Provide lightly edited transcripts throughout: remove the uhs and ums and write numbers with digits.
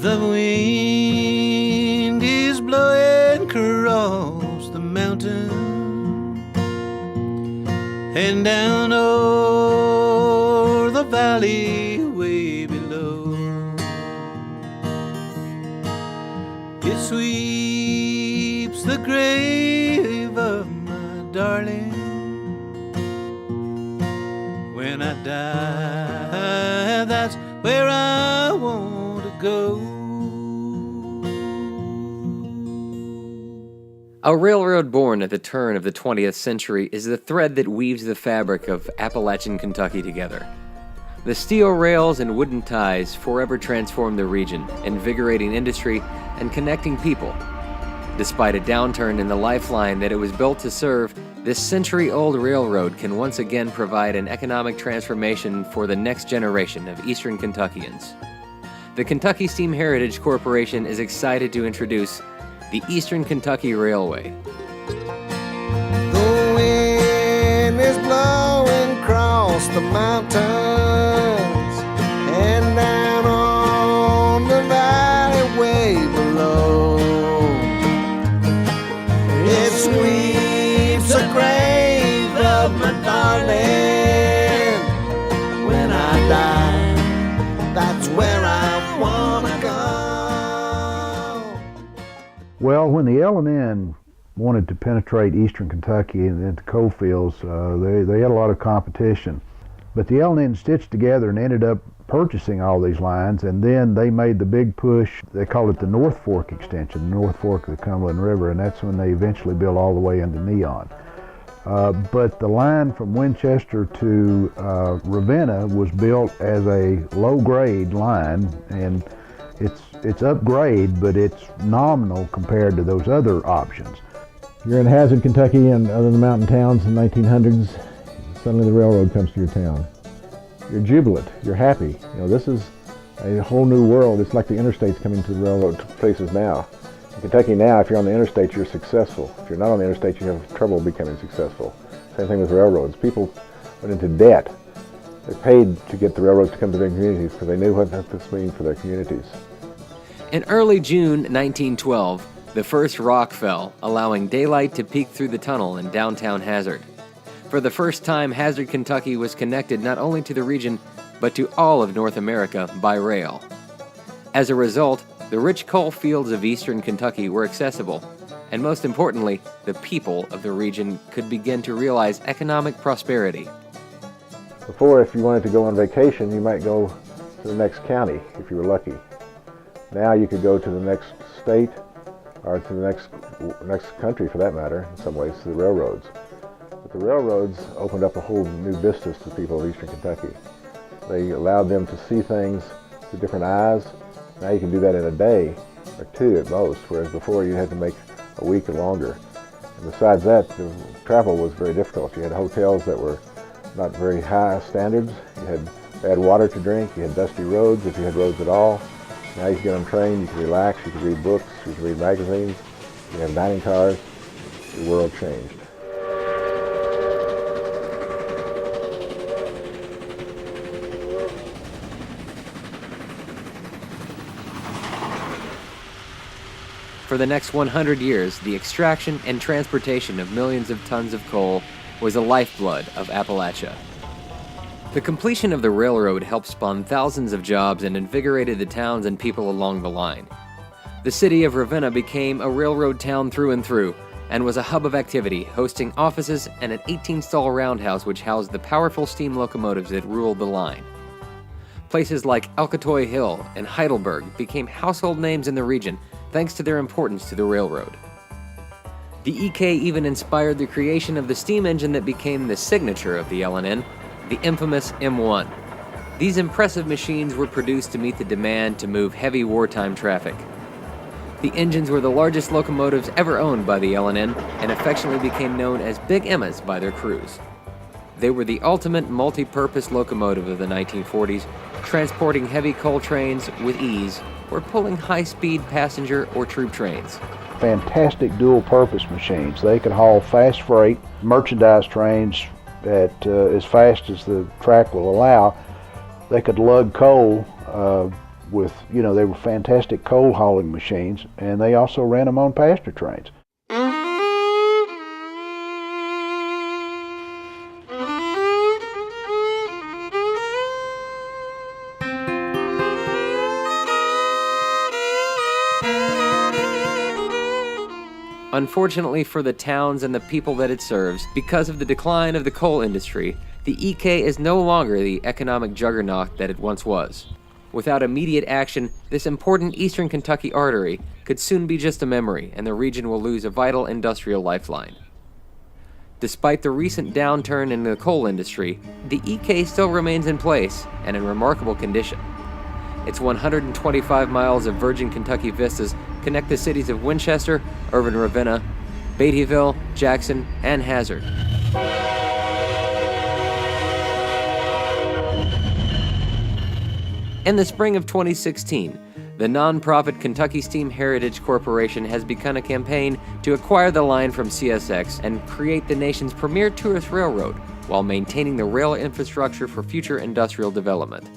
The wind is blowing across the mountain and down o'er the valley way below. It sweeps the grave of my darling. When I die, that's where I want to go. A railroad born at the turn of the 20th century is the thread that weaves the fabric of Appalachian Kentucky together. The steel rails and wooden ties forever transformed the region, invigorating industry and connecting people. Despite a downturn in the lifeline that it was built to serve, this century-old railroad can once again provide an economic transformation for the next generation of Eastern Kentuckians. The Kentucky Steam Heritage Corporation is excited to introduce the Eastern Kentucky Railway. The wind is blowing across the mountains and down on the valley way below. It sweeps the grave of my darling. When I die, that's where I wanna go. Well, when the L&N wanted to penetrate eastern Kentucky and into coal fields, they had a lot of competition. But the L&N stitched together and ended up purchasing all these lines, and then they made the big push. They called it the North Fork extension, the North Fork of the Cumberland River, and that's when they eventually built all the way into Neon. But the line from Winchester to Ravenna was built as a low-grade line, and it's upgrade, but it's nominal compared to those other options. You're in Hazard, Kentucky, and other than the mountain towns in the 1900s, suddenly the railroad comes to your town. You're jubilant, you're happy. You know, this is a whole new world. It's like the interstates coming to the railroad places now. In Kentucky now, if you're on the interstate, you're successful. If you're not on the interstate, you have trouble becoming successful. Same thing with railroads. People went into debt. They paid to get the railroads to come to their communities because they knew what this meant for their communities. In early June 1912, the first rock fell, allowing daylight to peek through the tunnel in downtown Hazard. For the first time, Hazard, Kentucky was connected not only to the region, but to all of North America by rail. As a result, the rich coal fields of eastern Kentucky were accessible, and most importantly, the people of the region could begin to realize economic prosperity. Before, if you wanted to go on vacation, you might go to the next county if you were lucky. Now you could go to the next state, or to the next country for that matter, in some ways, to the railroads. But the railroads opened up a whole new vistas to people of eastern Kentucky. They allowed them to see things through different eyes. Now you can do that in a day or two at most, whereas before you had to make a week or longer. And besides that, the travel was very difficult. You had hotels that were not very high standards. You had bad water to drink. You had dusty roads, if you had roads at all. Now you can get on a train, you can relax, you can read books, you can read magazines, you can have dining cars. The world changed. For the next 100 years, the extraction and transportation of millions of tons of coal was the lifeblood of Appalachia. The completion of the railroad helped spawn thousands of jobs and invigorated the towns and people along the line. The city of Ravenna became a railroad town through and through, and was a hub of activity, hosting offices and an 18-stall roundhouse which housed the powerful steam locomotives that ruled the line. Places like Alcatoy Hill and Heidelberg became household names in the region thanks to their importance to the railroad. The EK even inspired the creation of the steam engine that became the signature of the L&N, the infamous M1. These impressive machines were produced to meet the demand to move heavy wartime traffic. The engines were the largest locomotives ever owned by the L&N and affectionately became known as Big Emmas by their crews. They were the ultimate multi-purpose locomotive of the 1940s, transporting heavy coal trains with ease or pulling high-speed passenger or troop trains. Fantastic dual-purpose machines. They could haul fast freight, merchandise trains at as fast as the track will allow. They could lug coal with, they were fantastic coal hauling machines, and they also ran them on pasture trains. Unfortunately for the towns and the people that it serves, because of the decline of the coal industry, the EK is no longer the economic juggernaut that it once was. Without immediate action, this important eastern Kentucky artery could soon be just a memory, and the region will lose a vital industrial lifeline. Despite the recent downturn in the coal industry, the EK still remains in place and in remarkable condition. Its 125 miles of virgin Kentucky vistas connect the cities of Winchester, Irvin, Ravenna, Beattyville, Jackson, and Hazard. In the spring of 2016, the nonprofit Kentucky Steam Heritage Corporation has begun a campaign to acquire the line from CSX and create the nation's premier tourist railroad while maintaining the rail infrastructure for future industrial development.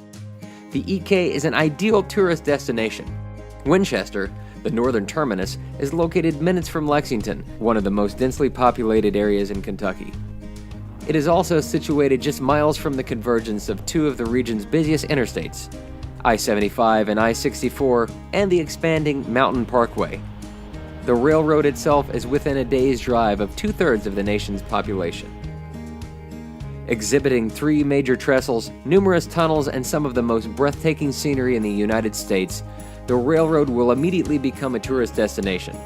The EK is an ideal tourist destination. Winchester, the northern terminus, is located minutes from Lexington, one of the most densely populated areas in Kentucky. It is also situated just miles from the convergence of two of the region's busiest interstates, I-75 and I-64, and the expanding Mountain Parkway. The railroad itself is within a day's drive of 2/3 of the nation's population. Exhibiting 3 major trestles, numerous tunnels, and some of the most breathtaking scenery in the United States, the railroad will immediately become a tourist destination.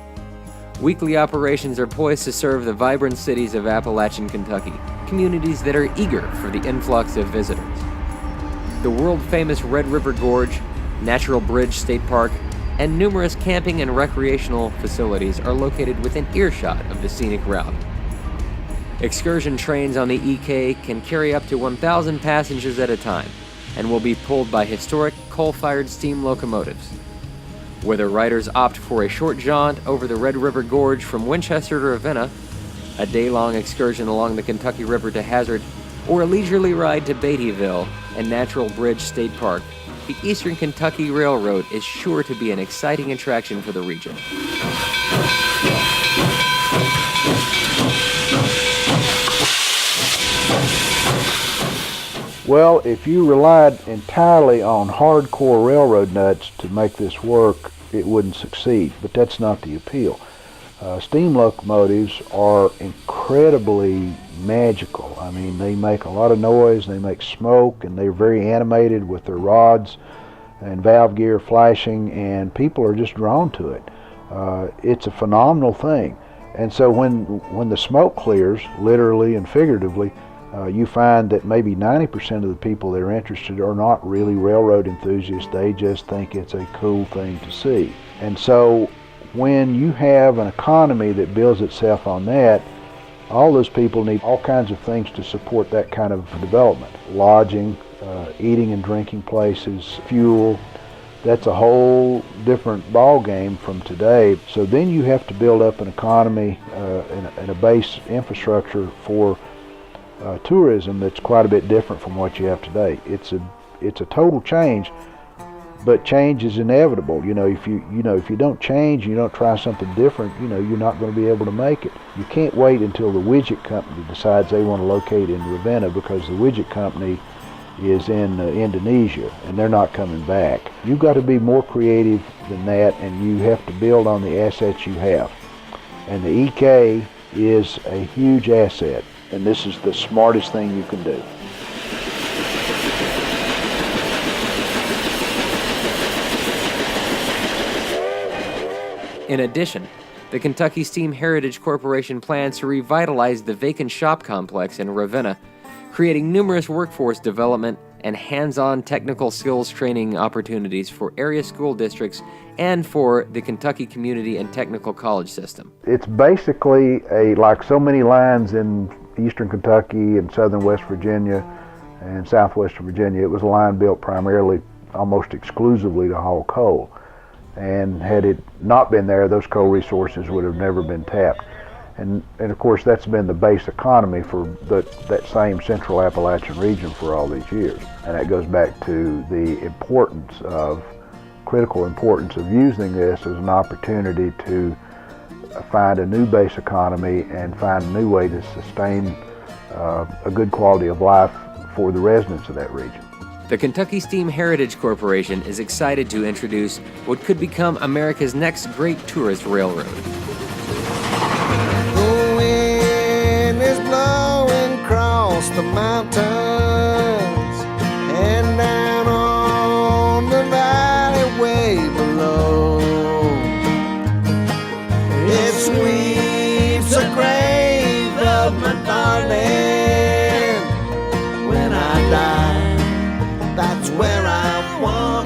Weekly operations are poised to serve the vibrant cities of Appalachian Kentucky, communities that are eager for the influx of visitors. The world-famous Red River Gorge, Natural Bridge State Park, and numerous camping and recreational facilities are located within earshot of the scenic route. Excursion trains on the EK can carry up to 1,000 passengers at a time and will be pulled by historic coal-fired steam locomotives. Whether riders opt for a short jaunt over the Red River Gorge from Winchester to Ravenna, a day-long excursion along the Kentucky River to Hazard, or a leisurely ride to Beattyville and Natural Bridge State Park, the Eastern Kentucky Railroad is sure to be an exciting attraction for the region. Well, if you relied entirely on hardcore railroad nuts to make this work, it wouldn't succeed, but that's not the appeal. Steam locomotives are incredibly magical. I mean, they make a lot of noise, they make smoke, and they're very animated with their rods and valve gear flashing, and people are just drawn to it. It's a phenomenal thing. And so when the smoke clears, literally and figuratively, you find that maybe 90% of the people that are interested are not really railroad enthusiasts. They just think it's a cool thing to see. And so when you have an economy that builds itself on that, all those people need all kinds of things to support that kind of development. Lodging, eating and drinking places, fuel. That's a whole different ball game from today. So then you have to build up an economy and a base infrastructure for tourism that's quite a bit different from what you have today. It's a total change, but change is inevitable. If you don't change, you don't try something different, you're not going to be able to make it. You can't wait until the widget company decides they want to locate in Ravenna, because the widget company is in Indonesia and they're not coming back. You've got to be more creative than that, and you have to build on the assets you have. And the EK is a huge asset, and this is the smartest thing you can do. In addition, the Kentucky Steam Heritage Corporation plans to revitalize the vacant shop complex in Ravenna, creating numerous workforce development and hands-on technical skills training opportunities for area school districts and for the Kentucky Community and Technical College system. It's basically like so many lines in eastern Kentucky and southern West Virginia and southwestern Virginia, it was a line built primarily, almost exclusively, to haul coal. And had it not been there, those coal resources would have never been tapped. And of course, that's been the base economy for that same central Appalachian region for all these years. And that goes back to the importance of critical importance of using this as an opportunity to find a new base economy and find a new way to sustain a good quality of life for the residents of that region. The Kentucky Steam Heritage Corporation is excited to introduce what could become America's next great tourist railroad. The wind is blowing across the mountains and down on the valley way below. It sweeps the grave of my darling. When I die, that's where I want